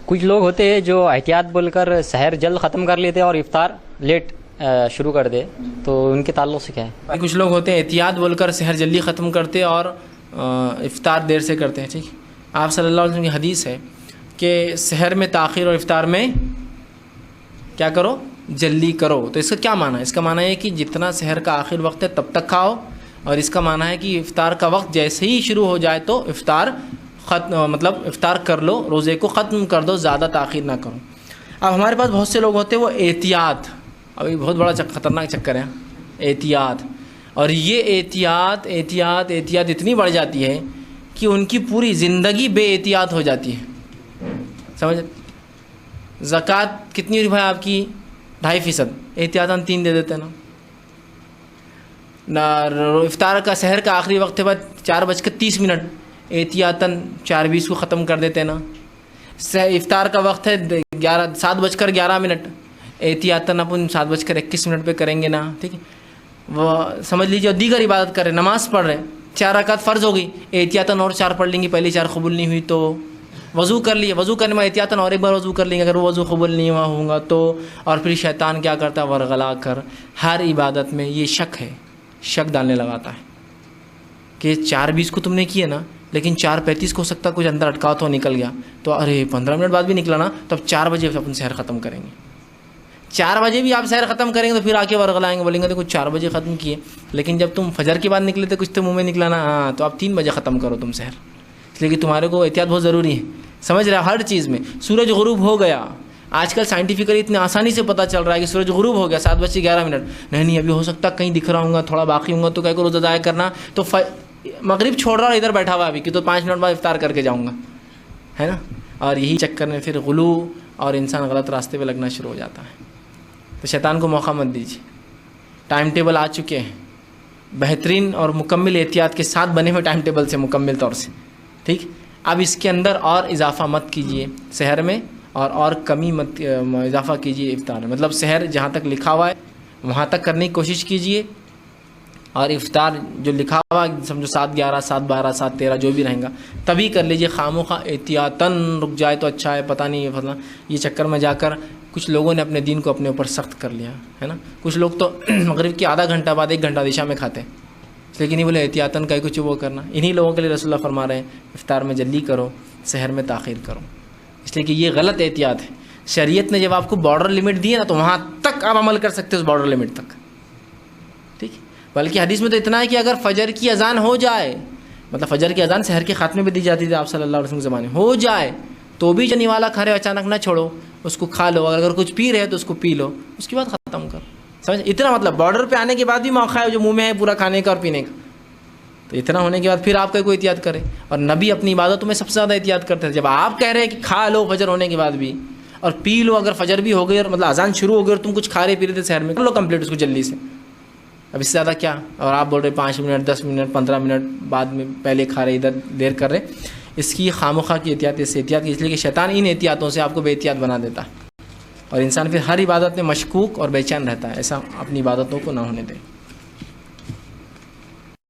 کچھ لوگ ہوتے ہیں جو احتیاط بول کر سحر جلد ختم کر لیتے اور افطار لیٹ شروع کر دے، تو ان کے تعلق سے کیا ہے؟ کچھ لوگ ہوتے ہیں احتیاط بول کر سحر جلدی ختم کرتے اور افطار دیر سے کرتے ہیں. ٹھیک، آپ صلی اللہ علیہ وسلم کی حدیث ہے کہ سحر میں تاخیر اور افطار میں کیا کرو؟ جلدی کرو. تو اس کا کیا معنی ہے؟ اس کا معنی ہے کہ جتنا سحر کا آخر وقت ہے تب تک کھاؤ، اور اس کا معنی ہے کہ افطار کا وقت جیسے ہی شروع ہو جائے تو افطار افطار کر لو، روزے کو ختم کر دو، زیادہ تاخیر نہ کرو. اب ہمارے پاس بہت سے لوگ ہوتے ہیں وہ احتیاط، ابھی بہت بڑا خطرناک چکر ہے احتیاط، اور یہ احتیاط اتنی بڑھ جاتی ہے کہ ان کی پوری زندگی بے احتیاط ہو جاتی ہے. سمجھ؟ زکوٰۃ کتنی ہوئی بھائی آپ کی؟ 2.5%، احتیاطاً 3 دے دیتے نا. افطار کا سحر کا آخری وقت ہے بعد 4:30، احتیاطاً 4:20 کو ختم کر دیتے نا. افطار کا وقت ہے 7:11، احتیاطاً اپن 7:21 پہ کریں گے نا. ٹھیک ہے، وہ سمجھ لیجیے دیگر عبادت کر رہے، نماز پڑھ رہے، 4 رکعت فرض ہو گئی، احتیاطاً اور 4 پڑھ لیں گے، پہلی 4 قبول نہیں ہوئی تو وضو کر لیے، وضو کرنے میں احتیاطاً اور ایک بار وضو کر لیں گے اگر وہ وضو قبول نہیں ہوا ہوگا تو. اور پھر شیطان کیا کرتا ہے؟ ورغلا کر ہر عبادت میں یہ شک ڈالنے لگاتا ہے کہ 4:20 کو تم نے کیا نا، لیکن 4:35 کو ہو سکتا کچھ اندر اٹکا تو نکل گیا، تو ارے 15 منٹ بعد بھی نکلا نا، تو اب 4 بجے اپن سحر ختم کریں گے. 4 بجے بھی آپ سحر ختم کریں گے تو پھر آ کے ورغلائیں گے، بولیں گے دیکھو 4 بجے ختم کیے، لیکن جب تم فجر کے بعد نکلے تھے کچھ تو منہ میں نکلا نا، ہاں تو آپ 3 بجے ختم کرو تم سحر. اس لیے کہ تمہارے کو احتیاط بہت ضروری ہے. سمجھ رہے ہر چیز میں. سورج غروب ہو گیا، آج کل سائنٹیفکلی اتنے آسانی سے پتہ چل رہا ہے کہ سورج غروب ہو گیا 7:11، نہیں ابھی ہو سکتا کہیں دکھ رہا ہوں گا، تھوڑا باقی ہوں گا تو کہیں کو روزہ ضائع کرنا، تو مغرب چھوڑ رہا اور ادھر بیٹھا ہوا ابھی کہ تو 5 منٹ بعد افطار کر کے جاؤں گا، ہے نا. اور یہی چکر میں پھر غلو اور انسان غلط راستے پہ لگنا شروع ہو جاتا ہے. تو شیطان کو موقع مت دیجیے. ٹائم ٹیبل آ چکے ہیں بہترین اور مکمل احتیاط کے ساتھ بنے ہوئے ٹائم ٹیبل سے، مکمل طور سے. ٹھیک، اب اس کے اندر اور اضافہ مت کیجیے سحر میں، اور کمی مت اضافہ کیجیے افطار میں. مطلب سحر جہاں تک لکھا ہوا ہے وہاں تک کرنے کی کوشش کیجیے، اور افطار جو لکھا ہوا سمجھو 7:11، 7:12، 7:13 جو بھی رہیں گا تبھی کر لیجیے. خاموخواہ احتیاطاً رک جائے تو اچھا ہے، پتہ نہیں ہے یہ چکر میں جا کر کچھ لوگوں نے اپنے دین کو اپنے اوپر سخت کر لیا ہے نا. کچھ لوگ تو مغرب کے آدھا گھنٹہ بعد 1 گھنٹہ عشاء میں کھاتے ہیں، لیکن نہیں بولے احتیاطاً کا کچھ وہ کرنا. انہی لوگوں کے لیے رسول اللہ فرما رہے ہیں افطار میں جلدی کرو، سحر میں تاخیر کرو. اس لیے کہ یہ غلط احتیاط ہے. شریعت نے جب آپ کو بارڈر لمٹ دی ہے نا تو وہاں تک آپ عمل کر سکتے اس بارڈر لمٹ تک. ٹھیک، بلکہ حدیث میں تو اتنا ہے کہ اگر فجر کی اذان ہو جائے، مطلب فجر کی اذان سحر کے خاتمے پہ دی جاتی تھی آپ صلی اللہ علیہ وسلم کے زمانے میں، ہو جائے تو بھی جنی والا کھا رہے اچانک نہ چھوڑو، اس کو کھا لو. اگر کچھ پی رہے تو اس کو پی لو، اس کے بعد ختم کرو. سمجھ؟ اتنا مطلب بارڈر پہ آنے کے بعد بھی موقع ہے جو منہ میں ہے پورا کھانے کا اور پینے کا. تو اتنا ہونے کے بعد پھر آپ کا کوئی احتیاط کرے. اور نبی اپنی عبادتوں میں سب سے زیادہ احتیاط کرتے تھے. جب آپ کہہ رہے ہیں کہ کھا لو فجر ہونے کے بعد بھی، اور پی لو، اگر فجر بھی ہو گئی اور مطلب اذان شروع ہو گئی اور تم کچھ کھا رہے پی رہے تھے سحر میں، کر لو کمپلیٹ اس کو جلدی سے. اب اس سے زیادہ کیا؟ اور آپ بول رہے 5 منٹ 10 منٹ 15 منٹ بعد میں پہلے کھا رہے، ادھر دیر کر رہے. اس کی خاموخواہ کی احتیاط، اس سے احتیاط کی، اس لیے کہ شیطان ان احتیاطوں سے آپ کو بے احتیاط بنا دیتا ہے، اور انسان پھر ہر عبادت میں مشکوک اور بے چین رہتا ہے. ایسا اپنی عبادتوں کو نہ ہونے دے.